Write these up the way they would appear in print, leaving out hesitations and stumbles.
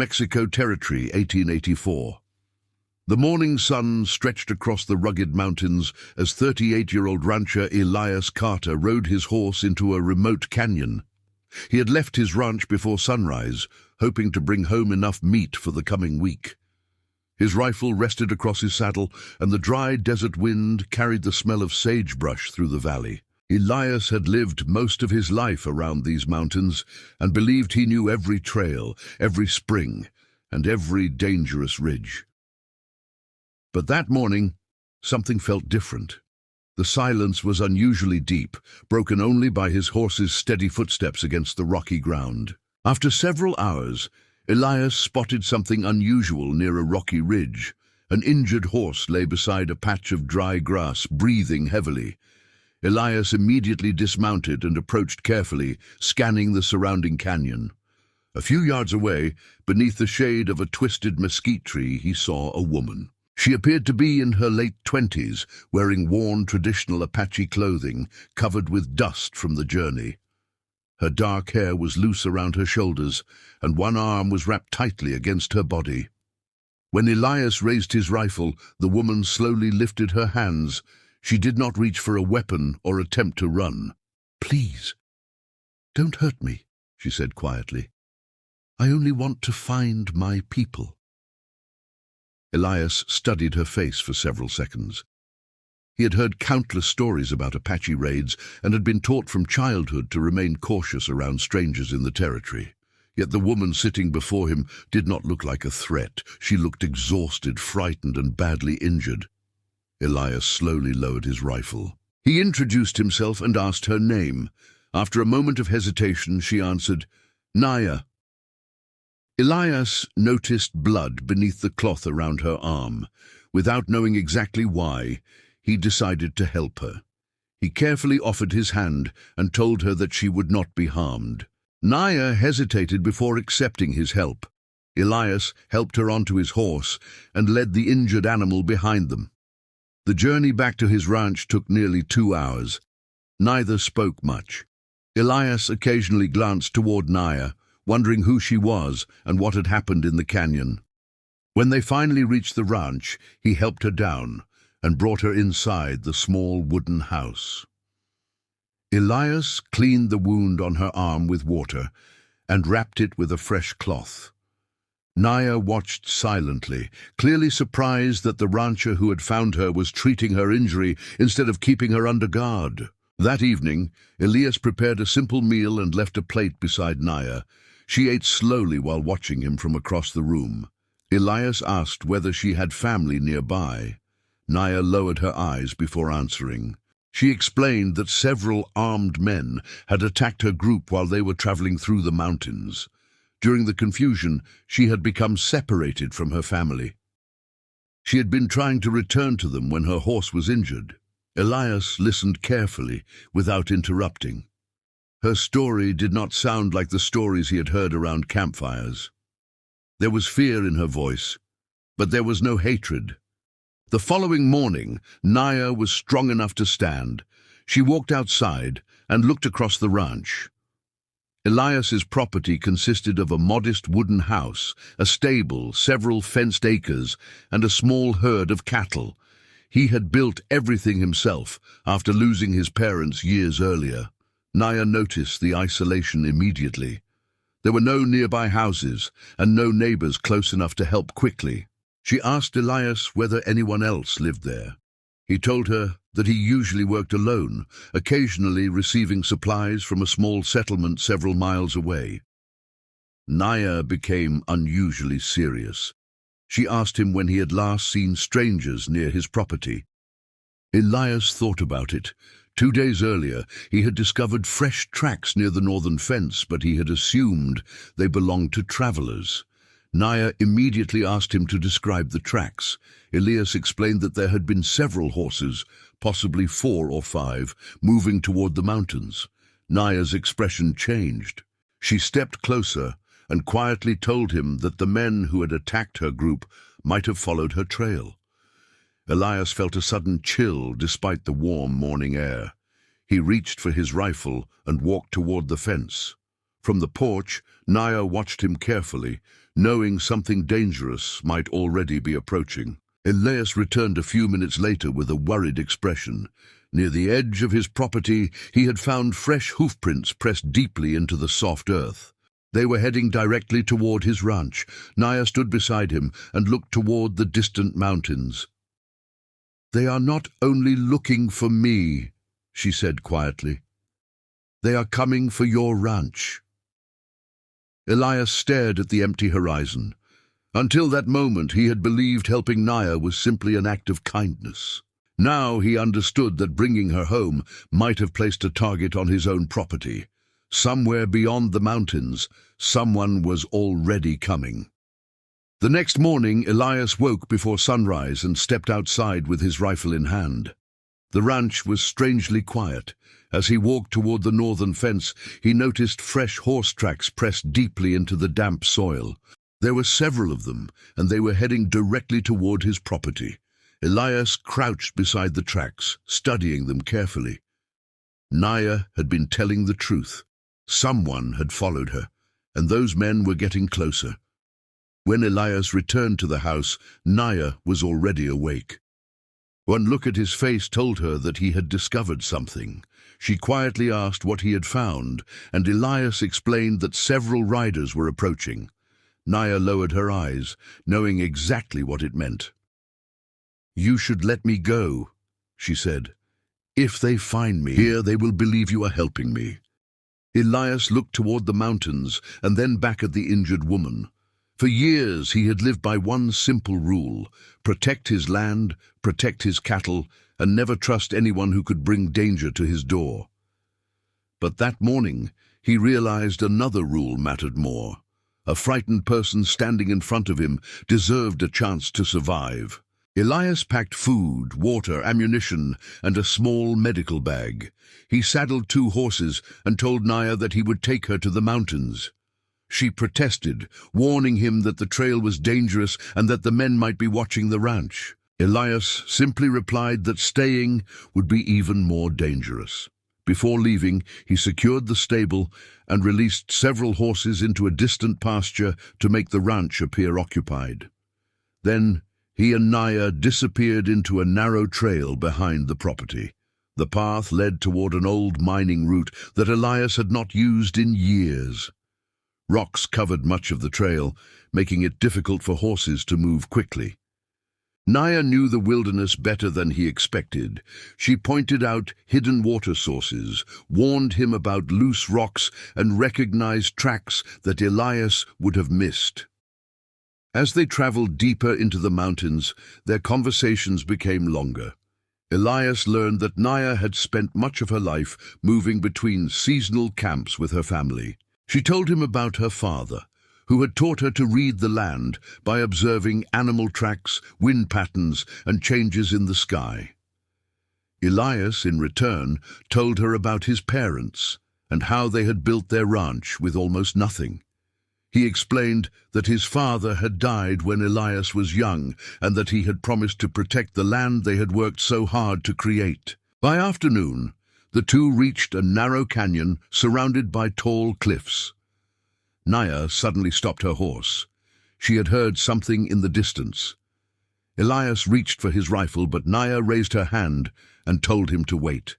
Mexico Territory, 1884. The morning sun stretched across the rugged mountains as 38-year-old rancher Elias Carter rode his horse into a remote canyon. He had left his ranch before sunrise, hoping to bring home enough meat for the coming week. His rifle rested across his saddle, and the dry desert wind carried the smell of sagebrush through the valley. Elias had lived most of his life around these mountains and believed he knew every trail, every spring, and every dangerous ridge. But that morning, something felt different. The silence was unusually deep, broken only by his horse's steady footsteps against the rocky ground. After several hours, Elias spotted something unusual near a rocky ridge. An injured horse lay beside a patch of dry grass, breathing heavily. Elias immediately dismounted and approached carefully, scanning the surrounding canyon. A few yards away, beneath the shade of a twisted mesquite tree, he saw a woman. She appeared to be in her late 20s, wearing worn traditional Apache clothing, covered with dust from the journey. Her dark hair was loose around her shoulders, and one arm was wrapped tightly against her body. When Elias raised his rifle, the woman slowly lifted her hands. She did not reach for a weapon or attempt to run. "Please, don't hurt me," she said quietly. "I only want to find my people." Elias studied her face for several seconds. He had heard countless stories about Apache raids and had been taught from childhood to remain cautious around strangers in the territory. Yet the woman sitting before him did not look like a threat. She looked exhausted, frightened, and badly injured. Elias slowly lowered his rifle. He introduced himself and asked her name. After a moment of hesitation, she answered, "Naya." Elias noticed blood beneath the cloth around her arm. Without knowing exactly why, he decided to help her. He carefully offered his hand and told her that she would not be harmed. Naya hesitated before accepting his help. Elias helped her onto his horse and led the injured animal behind them. The journey back to his ranch took nearly 2 hours. Neither spoke much. Elias occasionally glanced toward Naya, wondering who she was and what had happened in the canyon. When they finally reached the ranch, he helped her down and brought her inside the small wooden house. Elias cleaned the wound on her arm with water and wrapped it with a fresh cloth. Naya watched silently, clearly surprised that the rancher who had found her was treating her injury instead of keeping her under guard. That evening, Elias prepared a simple meal and left a plate beside Naya. She ate slowly while watching him from across the room. Elias asked whether she had family nearby. Naya lowered her eyes before answering. She explained that several armed men had attacked her group while they were traveling through the mountains. During the confusion, she had become separated from her family. She had been trying to return to them when her horse was injured. Elias listened carefully, without interrupting. Her story did not sound like the stories he had heard around campfires. There was fear in her voice, but there was no hatred. The following morning, Naya was strong enough to stand. She walked outside and looked across the ranch. Elias's property consisted of a modest wooden house, a stable, several fenced acres, and a small herd of cattle. He had built everything himself after losing his parents years earlier. Naya noticed the isolation immediately. There were no nearby houses and no neighbors close enough to help quickly. She asked Elias whether anyone else lived there. He told her that he usually worked alone, occasionally receiving supplies from a small settlement several miles away. Naya became unusually serious. She asked him when he had last seen strangers near his property. Elias thought about it. 2 days earlier, he had discovered fresh tracks near the northern fence, but he had assumed they belonged to travelers. Naya immediately asked him to describe the tracks. Elias explained that there had been several horses, possibly 4 or 5, moving toward the mountains. Naya's expression changed. She stepped closer and quietly told him that the men who had attacked her group might have followed her trail. Elias felt a sudden chill despite the warm morning air. He reached for his rifle and walked toward the fence. From the porch, Naya watched him carefully, knowing something dangerous might already be approaching. Elias returned a few minutes later with a worried expression. Near the edge of his property, he had found fresh hoofprints pressed deeply into the soft earth. They were heading directly toward his ranch. Naya stood beside him and looked toward the distant mountains. "They are not only looking for me," she said quietly. "They are coming for your ranch." Elias stared at the empty horizon. Until that moment, he had believed helping Naya was simply an act of kindness. Now he understood that bringing her home might have placed a target on his own property. Somewhere beyond the mountains, someone was already coming. The next morning, Elias woke before sunrise and stepped outside with his rifle in hand. The ranch was strangely quiet. As he walked toward the northern fence, he noticed fresh horse tracks pressed deeply into the damp soil. There were several of them, and they were heading directly toward his property. Elias crouched beside the tracks, studying them carefully. Naya had been telling the truth. Someone had followed her, and those men were getting closer. When Elias returned to the house, Naya was already awake. One look at his face told her that he had discovered something. She quietly asked what he had found, and Elias explained that several riders were approaching. Naya lowered her eyes, knowing exactly what it meant. "You should let me go," she said. "If they find me here, they will believe you are helping me." Elias looked toward the mountains and then back at the injured woman. For years he had lived by one simple rule: protect his land, protect his cattle, and never trust anyone who could bring danger to his door. But that morning he realized another rule mattered more. A frightened person standing in front of him deserved a chance to survive. Elias packed food, water, ammunition, and a small medical bag. He saddled 2 horses and told Naya that he would take her to the mountains. She protested, warning him that the trail was dangerous and that the men might be watching the ranch. Elias simply replied that staying would be even more dangerous. Before leaving, he secured the stable and released several horses into a distant pasture to make the ranch appear occupied. Then he and Naya disappeared into a narrow trail behind the property. The path led toward an old mining route that Elias had not used in years. Rocks covered much of the trail, making it difficult for horses to move quickly. Naya knew the wilderness better than he expected. She pointed out hidden water sources, warned him about loose rocks, and recognized tracks that Elias would have missed. As they traveled deeper into the mountains, their conversations became longer. Elias learned that Naya had spent much of her life moving between seasonal camps with her family. She told him about her father, who had taught her to read the land by observing animal tracks, wind patterns, and changes in the sky. Elias, in return, told her about his parents and how they had built their ranch with almost nothing. He explained that his father had died when Elias was young and that he had promised to protect the land they had worked so hard to create. By afternoon, the two reached a narrow canyon surrounded by tall cliffs. Naya suddenly stopped her horse. She had heard something in the distance. Elias reached for his rifle, but Naya raised her hand and told him to wait.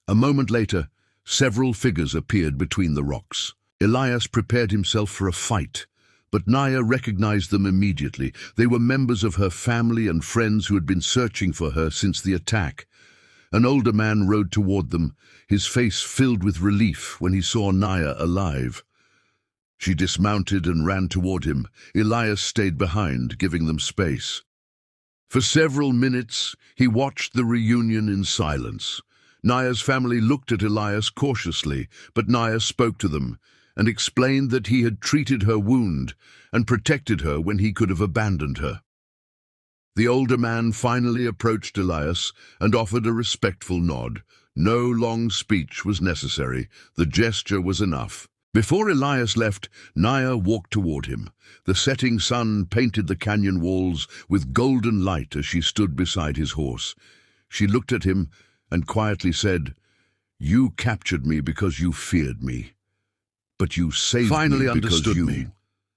A moment later, several figures appeared between the rocks. Elias prepared himself for a fight, but Naya recognized them immediately. They were members of her family and friends who had been searching for her since the attack. An older man rode toward them, his face filled with relief when he saw Naya alive. She dismounted and ran toward him. Elias stayed behind, giving them space. For several minutes, he watched the reunion in silence. Naya's family looked at Elias cautiously, but Naya spoke to them and explained that he had treated her wound and protected her when he could have abandoned her. The older man finally approached Elias and offered a respectful nod. No long speech was necessary. The gesture was enough. Before Elias left, Naya walked toward him. The setting sun painted the canyon walls with golden light as she stood beside his horse. She looked at him and quietly said, "You captured me because you feared me. But you saved Finally me because understood you... me.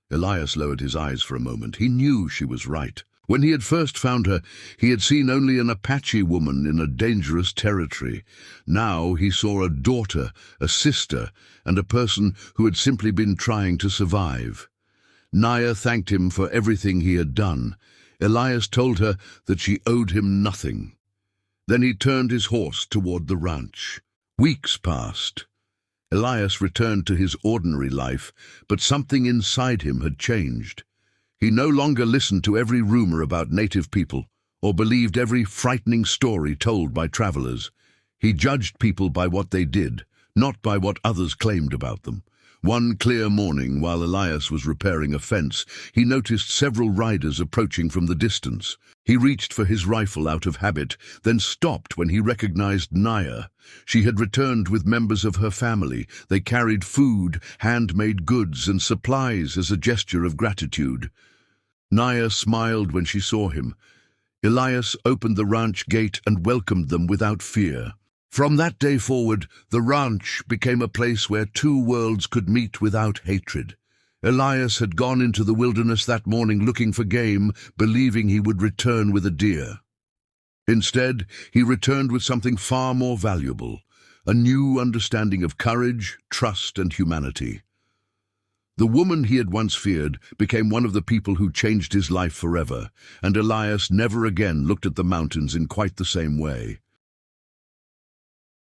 Elias lowered his eyes for a moment. He knew she was right. When he had first found her, he had seen only an Apache woman in a dangerous territory. Now he saw a daughter, a sister, and a person who had simply been trying to survive. Naya thanked him for everything he had done. Elias told her that she owed him nothing. Then he turned his horse toward the ranch. Weeks passed. Elias returned to his ordinary life, but something inside him had changed. He no longer listened to every rumor about native people or believed every frightening story told by travelers. He judged people by what they did, not by what others claimed about them. One clear morning, while Elias was repairing a fence, he noticed several riders approaching from the distance. He reached for his rifle out of habit, then stopped when he recognized Naya. She had returned with members of her family. They carried food, handmade goods, and supplies as a gesture of gratitude. Naya smiled when she saw him. Elias opened the ranch gate and welcomed them without fear. From that day forward, the ranch became a place where two worlds could meet without hatred. Elias had gone into the wilderness that morning looking for game, believing he would return with a deer. Instead, he returned with something far more valuable, a new understanding of courage, trust, and humanity. The woman he had once feared became one of the people who changed his life forever, and Elias never again looked at the mountains in quite the same way.